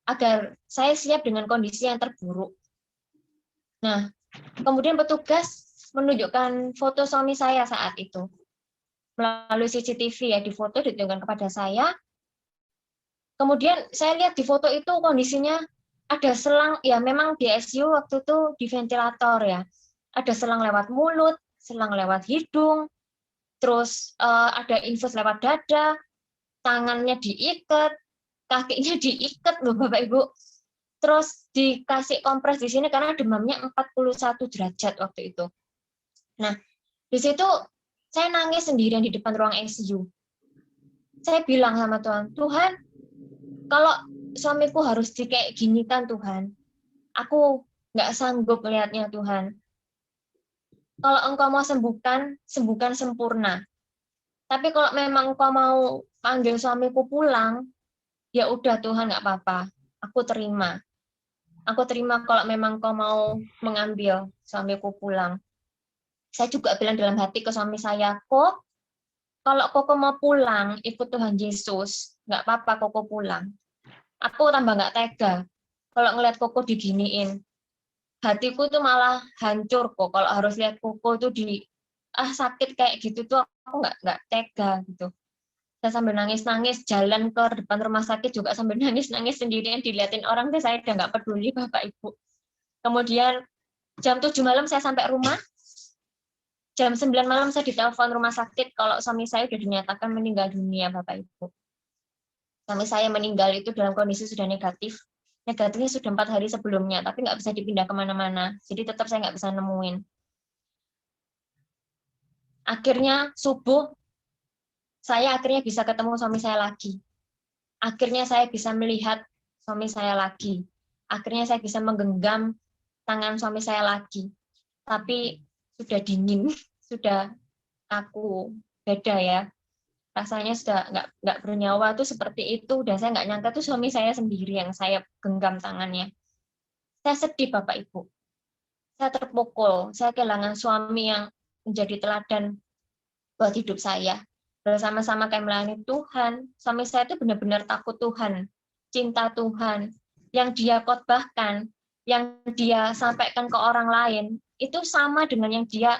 [SPEAKER 6] agar saya siap dengan kondisi yang terburuk. Nah, kemudian petugas menunjukkan foto suami saya saat itu. Melalui CCTV ya, di foto ditunjukkan kepada saya. Kemudian saya lihat di foto itu kondisinya ada selang, ya memang di ICU waktu itu di ventilator ya. Ada selang lewat mulut, selang lewat hidung, terus ada infus lewat dada, tangannya diikat, kakinya diikat loh Bapak Ibu. Terus dikasih kompres di sini karena demamnya 41 derajat waktu itu. Nah, di situ saya nangis sendirian di depan ruang ICU. Saya bilang sama Tuhan, Tuhan, kalau suamiku harus kayak gini kan Tuhan, aku nggak sanggup melihatnya Tuhan. Kalau Engkau mau sembuhkan, sembuhkan sempurna. Tapi kalau memang Engkau mau panggil suamiku pulang, ya udah Tuhan nggak apa-apa, aku terima. Aku terima kalau memang Kau mau mengambil suamiku pulang. Saya juga bilang dalam hati ke suami saya, kok kalau Koko mau pulang, ikut Tuhan Yesus, nggak apa-apa Koko pulang. Aku tambah nggak tega kalau ngeliat Koko diginiin. Hatiku tuh malah hancur kok kalau harus lihat Koko tuh sakit kayak gitu tuh aku nggak tega gitu. Saya sambil nangis-nangis jalan ke depan rumah sakit juga sambil nangis-nangis sendirian diliatin orang deh, saya udah nggak peduli Bapak Ibu. Kemudian jam 7 malam saya sampai rumah. Jam 9 malam saya ditelepon rumah sakit kalau suami saya sudah dinyatakan meninggal dunia Bapak Ibu. Suami saya meninggal itu dalam kondisi sudah negatif. Negatifnya sudah 4 hari sebelumnya, tapi nggak bisa dipindah kemana-mana. Jadi tetap saya nggak bisa nemuin. Akhirnya subuh, saya akhirnya bisa ketemu suami saya lagi. Akhirnya saya bisa melihat suami saya lagi. Akhirnya saya bisa menggenggam tangan suami saya lagi. Tapi sudah dingin, sudah kaku, beda ya. Rasanya sudah nggak bernyawa tuh seperti itu. Dan saya nggak nyangka tuh suami saya sendiri yang saya genggam tangannya. Saya sedih Bapak Ibu. Saya terpukul. Saya kehilangan suami yang menjadi teladan buat hidup saya. Bersama-sama kami melayani Tuhan. Suami saya itu benar-benar takut Tuhan, cinta Tuhan. Yang dia khotbahkan, yang dia sampaikan ke orang lain, itu sama dengan yang dia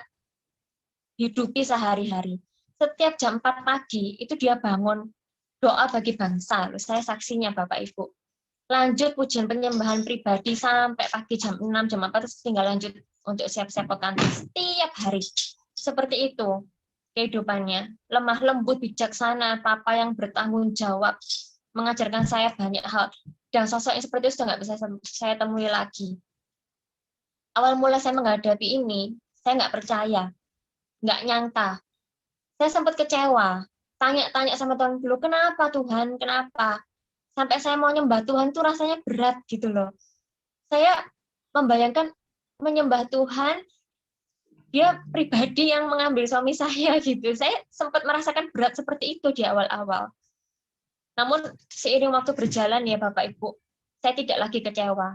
[SPEAKER 6] hidupi sehari-hari. Setiap jam 4 pagi, itu dia bangun doa bagi bangsa. Saya saksinya Bapak Ibu. Lanjut pujian penyembahan pribadi sampai pagi jam 6, jam 4, terus tinggal lanjut untuk siap-siap ke kantor. Setiap hari. Seperti itu kehidupannya. Lemah lembut, bijaksana, papa yang bertanggung jawab, mengajarkan saya banyak hal. Dan sosok yang seperti itu sudah nggak bisa saya temui lagi. Awal mula saya menghadapi ini, saya nggak percaya, nggak nyangka. Saya sempat kecewa, tanya-tanya sama Tuhan dulu, kenapa Tuhan, kenapa? Sampai saya mau nyembah Tuhan itu rasanya berat gitu loh. Saya membayangkan menyembah Tuhan, dia pribadi yang mengambil suami saya gitu. Saya sempat merasakan berat seperti itu di awal-awal. Namun seiring waktu berjalan ya Bapak Ibu, saya tidak lagi kecewa.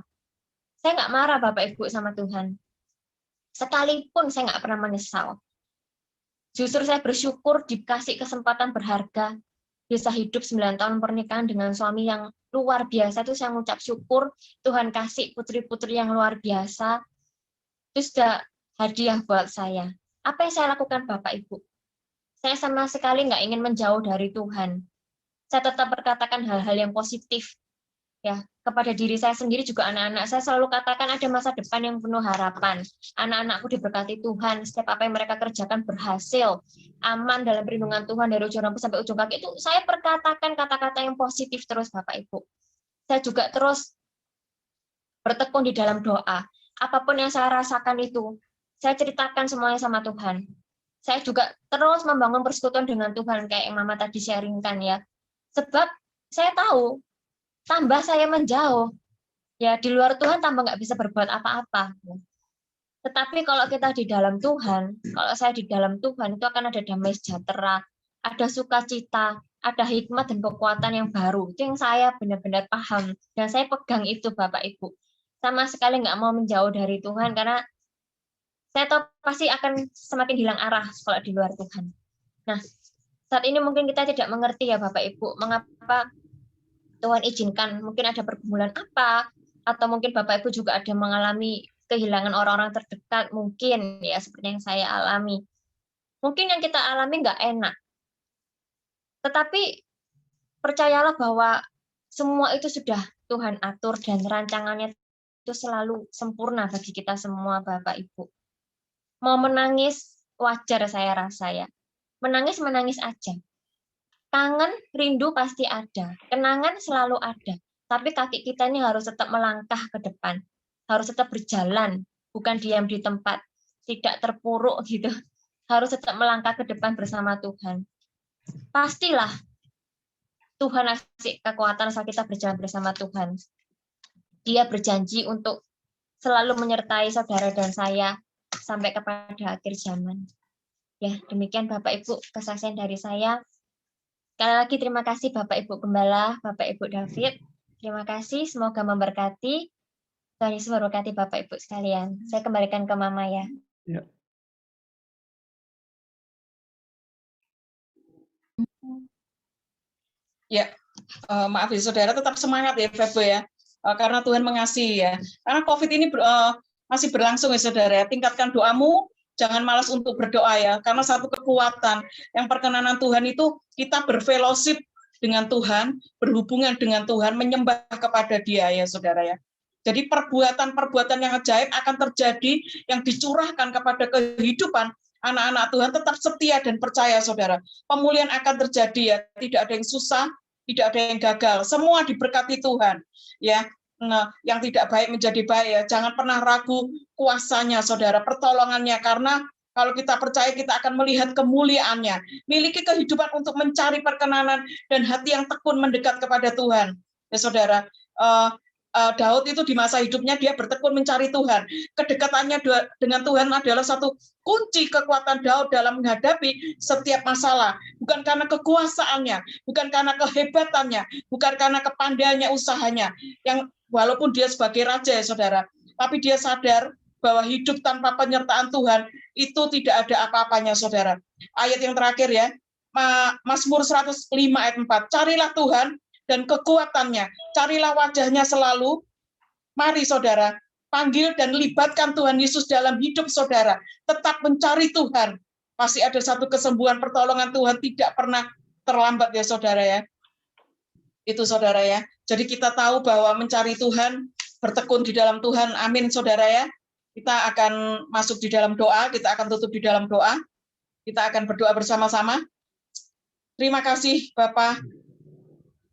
[SPEAKER 6] Saya nggak marah Bapak Ibu sama Tuhan. Sekalipun saya nggak pernah menyesal. Justru saya bersyukur dikasih kesempatan berharga, bisa hidup 9 tahun pernikahan dengan suami yang luar biasa. Itu saya mengucap syukur, Tuhan kasih putri-putri yang luar biasa. Itu sudah hadiah buat saya. Apa yang saya lakukan Bapak Ibu? Saya sama sekali nggak ingin menjauh dari Tuhan. Saya tetap berkatakan hal-hal yang positif ya kepada diri saya sendiri, juga anak-anak saya selalu katakan ada masa depan yang penuh harapan. Anak-anakku diberkati Tuhan, setiap apa yang mereka kerjakan berhasil, aman dalam perlindungan Tuhan dari ujung rambut sampai ujung kaki. Itu saya perkatakan kata-kata yang positif terus Bapak Ibu. Saya juga terus bertekun di dalam doa. Apapun yang saya rasakan itu, saya ceritakan semuanya sama Tuhan. Saya juga terus membangun persekutuan dengan Tuhan kayak yang Mama tadi sharingkan ya. Sebab saya tahu, tambah saya menjauh, ya di luar Tuhan tambah nggak bisa berbuat apa-apa. Tetapi kalau kita di dalam Tuhan, kalau saya di dalam Tuhan, itu akan ada damai sejahtera, ada sukacita, ada hikmat dan kekuatan yang baru. Itu yang saya benar-benar paham, dan saya pegang itu Bapak Ibu. Sama sekali nggak mau menjauh dari Tuhan, karena saya tahu pasti akan semakin hilang arah kalau di luar Tuhan. Nah, saat ini mungkin kita tidak mengerti ya Bapak Ibu, mengapa Tuhan izinkan, mungkin ada pergumulan apa, atau mungkin Bapak Ibu juga ada mengalami kehilangan orang-orang terdekat, mungkin ya seperti yang saya alami. Mungkin yang kita alami nggak enak, tetapi percayalah bahwa semua itu sudah Tuhan atur dan rancangannya itu selalu sempurna bagi kita semua Bapak Ibu. Mau menangis wajar saya rasa ya. Menangis aja. Kangen, rindu pasti ada. Kenangan selalu ada. Tapi kaki kita ini harus tetap melangkah ke depan. Harus tetap berjalan, bukan diam di tempat. Tidak terpuruk gitu. Harus tetap melangkah ke depan bersama Tuhan. Pastilah Tuhan kasih kekuatan saat kita berjalan bersama Tuhan. Dia berjanji untuk selalu menyertai saudara dan saya sampai kepada akhir zaman. Ya, demikian Bapak Ibu kesaksian dari saya. Sekali lagi terima kasih Bapak Ibu Gembala, Bapak Ibu David. Terima kasih, semoga memberkati. Tuhan Yesus memberkati Bapak Ibu sekalian. Saya kembalikan ke Mama ya.
[SPEAKER 2] Ya.
[SPEAKER 5] Ya, maaf ya saudara, tetap semangat ya Febo ya, karena Tuhan mengasihi ya. Karena COVID ini masih berlangsung ya saudara. Tingkatkan doamu. Jangan malas untuk berdoa ya, karena satu kekuatan yang perkenanan Tuhan itu kita berfellowship dengan Tuhan, berhubungan dengan Tuhan, menyembah kepada Dia ya saudara ya. Jadi perbuatan-perbuatan yang ajaib akan terjadi yang dicurahkan kepada kehidupan anak-anak Tuhan, tetap setia dan percaya saudara. Pemulihan akan terjadi ya, tidak ada yang susah, tidak ada yang gagal, semua diberkati Tuhan ya. Nah, yang tidak baik menjadi baik ya. Jangan pernah ragu kuasanya saudara, pertolongannya, karena Kalau kita percaya, kita akan melihat kemuliaannya. Miliki kehidupan untuk mencari perkenanan dan hati yang tekun mendekat kepada Tuhan. Ya saudara, Daud itu di masa hidupnya dia bertekun mencari Tuhan. Kedekatannya dengan Tuhan adalah satu kunci kekuatan Daud dalam menghadapi setiap masalah. Bukan karena kekuasaannya, bukan karena kehebatannya, bukan karena kepandaiannya, usahanya. Yang walaupun dia sebagai raja ya saudara, tapi dia sadar bahwa hidup tanpa penyertaan Tuhan itu tidak ada apa-apanya saudara. Ayat yang terakhir ya, Mazmur 105 ayat 4. Carilah Tuhan dan kekuatannya, carilah wajahnya selalu. Mari saudara, panggil dan libatkan Tuhan Yesus dalam hidup saudara. Tetap mencari Tuhan. Pasti ada satu kesembuhan, pertolongan Tuhan tidak pernah terlambat ya saudara ya. Itu saudara ya. Jadi kita tahu bahwa mencari Tuhan, bertekun di dalam Tuhan. Amin saudara ya. Kita akan masuk di dalam doa, kita akan tutup di dalam doa. Kita akan berdoa bersama-sama. Terima kasih Bapak,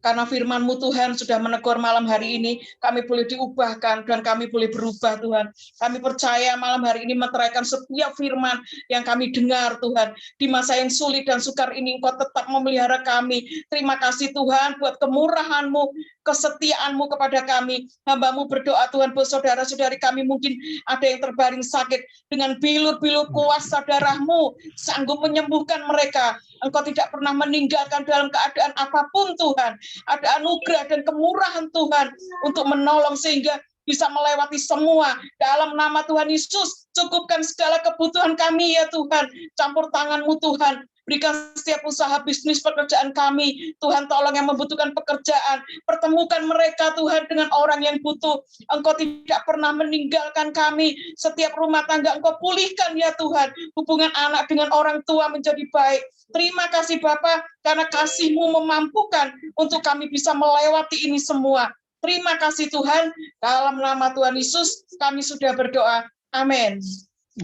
[SPEAKER 5] karena firman-Mu Tuhan sudah menegur malam hari ini, kami boleh diubahkan dan kami boleh berubah Tuhan. Kami percaya malam hari ini meteraikan setiap firman yang kami dengar Tuhan. Di masa yang sulit dan sukar ini Engkau tetap memelihara kami. Terima kasih Tuhan buat kemurahan-Mu, kesetiaan-Mu kepada kami. Hamba-Mu berdoa Tuhan buat saudara-saudari kami mungkin ada yang terbaring sakit. Dengan bilur-bilur kuasa darah-Mu sanggup menyembuhkan mereka. Engkau tidak pernah meninggalkan dalam keadaan apapun Tuhan. Ada anugerah dan kemurahan Tuhan untuk menolong sehingga bisa melewati semua. Dalam nama Tuhan Yesus, cukupkan segala kebutuhan kami ya Tuhan. Campur tangan-Mu Tuhan. Berikan setiap usaha bisnis pekerjaan kami. Tuhan tolong yang membutuhkan pekerjaan. Pertemukan mereka Tuhan dengan orang yang butuh. Engkau tidak pernah meninggalkan kami. Setiap rumah tangga Engkau pulihkan ya Tuhan. Hubungan anak dengan orang tua menjadi baik. Terima kasih Bapa karena kasih-Mu memampukan untuk kami bisa melewati ini semua. Terima kasih Tuhan. Dalam nama Tuhan Yesus kami sudah berdoa. Amin.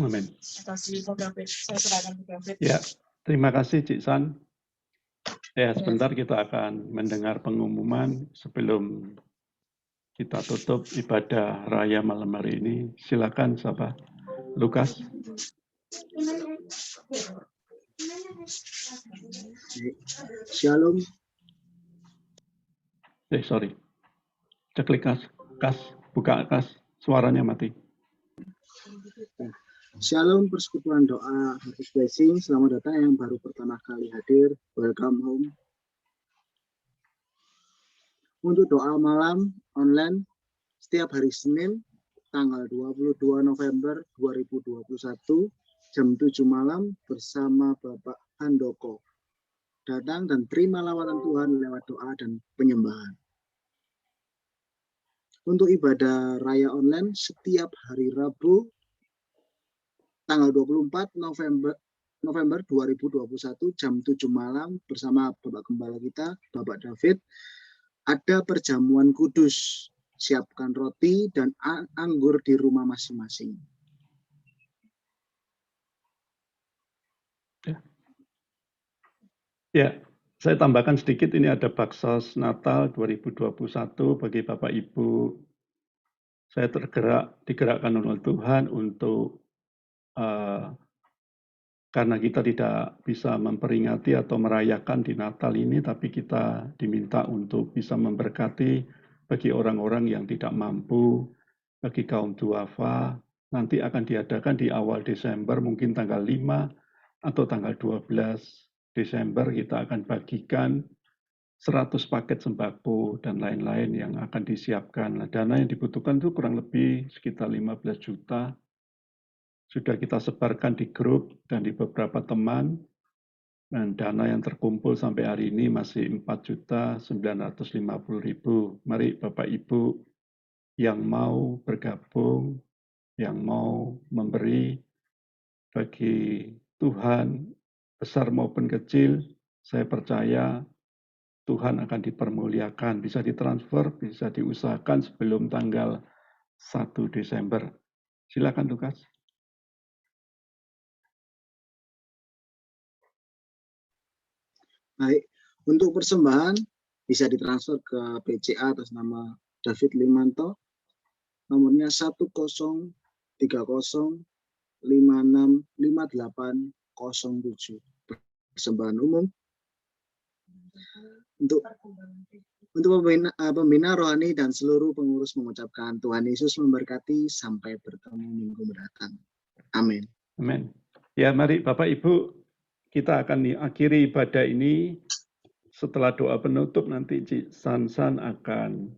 [SPEAKER 2] Amin.
[SPEAKER 5] Ya.
[SPEAKER 2] Terima kasih Cik San. Ya, sebentar kita akan mendengar pengumuman sebelum kita tutup ibadah raya malam hari ini. Silakan siapa? Lukas.
[SPEAKER 4] Shalom.
[SPEAKER 2] Sorry. Ceklik kas, buka kas, suaranya mati.
[SPEAKER 4] Shalom persekutuan doa Harvest Blessing. Selamat datang yang baru pertama kali hadir. Welcome home. Untuk doa malam online setiap hari Senin tanggal 22 November 2021 jam 7 malam bersama Bapak Handoko. Datang dan terima lawatan Tuhan lewat doa dan penyembahan. Untuk ibadah raya online setiap hari Rabu tanggal 24 November 2021 jam 7 malam bersama Bapak Gembala kita, Bapak David, ada perjamuan kudus. Siapkan roti dan anggur di rumah masing-masing.
[SPEAKER 2] Ya, saya tambahkan sedikit, ini ada Baksos Natal 2021 bagi Bapak Ibu. Saya digerakkan oleh Tuhan untuk karena kita tidak bisa memperingati atau merayakan di Natal ini, tapi kita diminta untuk bisa memberkati bagi orang-orang yang tidak mampu, bagi kaum duafa. Nanti akan diadakan di awal Desember, mungkin tanggal 5 atau tanggal 12 Desember, kita akan bagikan 100 paket sembako dan lain-lain yang akan disiapkan. Nah, dana yang dibutuhkan itu kurang lebih sekitar 15 juta. Sudah kita sebarkan di grup dan di beberapa teman, dan dana yang terkumpul sampai hari ini masih 4.950.000. Mari Bapak Ibu yang mau bergabung, yang mau memberi bagi Tuhan, besar maupun kecil, saya percaya Tuhan akan dipermuliakan, bisa ditransfer, bisa diusahakan sebelum tanggal 1 Desember. Silakan Lukas.
[SPEAKER 4] Baik, untuk persembahan bisa ditransfer ke BCA atas nama David Limanto, nomornya 1030 565807. Persembahan umum untuk pembina rohani dan seluruh pengurus mengucapkan Tuhan Yesus memberkati sampai bertemu minggu mendatang. Amin.
[SPEAKER 2] Amin. Ya, mari Bapak Ibu, kita akan akhiri ibadah ini. Setelah doa penutup nanti Cik Sansan akan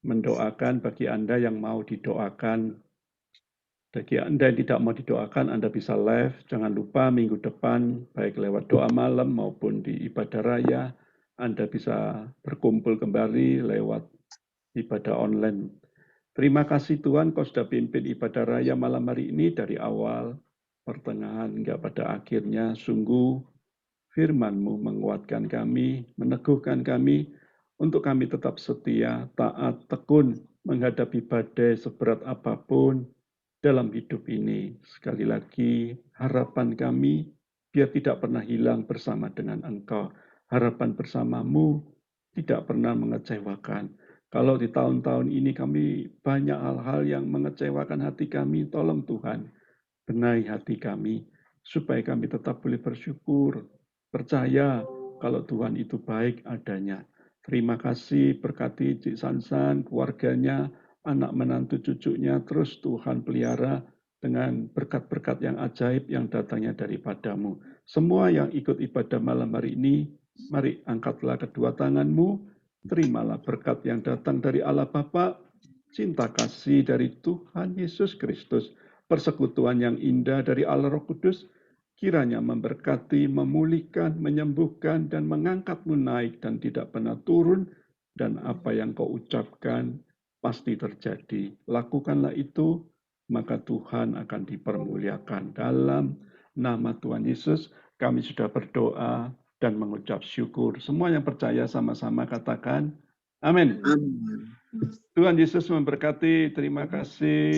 [SPEAKER 2] mendoakan bagi Anda yang mau didoakan. Bagi Anda yang tidak mau didoakan, Anda bisa live. Jangan lupa minggu depan, baik lewat doa malam maupun di ibadah raya, Anda bisa berkumpul kembali lewat ibadah online. Terima kasih Tuhan, Kau sudah pimpin ibadah raya malam hari ini dari awal, pertengahan, hingga pada akhirnya. Sungguh firman-Mu menguatkan kami, meneguhkan kami, untuk kami tetap setia, taat, tekun, menghadapi badai seberat apapun dalam hidup ini. Sekali lagi, harapan kami biar tidak pernah hilang bersama dengan Engkau. Harapan bersama-Mu tidak pernah mengecewakan. Kalau di tahun-tahun ini kami banyak hal-hal yang mengecewakan hati kami, tolong Tuhan, benahi hati kami, supaya kami tetap boleh bersyukur, percaya kalau Tuhan itu baik adanya. Terima kasih, berkati Cik Sansan, keluarganya, anak menantu cucunya, terus Tuhan pelihara dengan berkat-berkat yang ajaib yang datangnya daripadamu. Semua yang ikut ibadah malam hari ini, mari angkatlah kedua tanganmu, terimalah berkat yang datang dari Allah Bapa, cinta kasih dari Tuhan Yesus Kristus, persekutuan yang indah dari Allah Roh Kudus, kiranya memberkati, memulihkan, menyembuhkan, dan mengangkatmu naik dan tidak pernah turun, dan apa yang kau ucapkan pasti terjadi. Lakukanlah itu, maka Tuhan akan dipermuliakan. Dalam nama Tuhan Yesus, kami sudah berdoa dan mengucap syukur. Semua yang percaya sama-sama katakan, amin.
[SPEAKER 4] Amin.
[SPEAKER 2] Tuhan Yesus memberkati, terima kasih.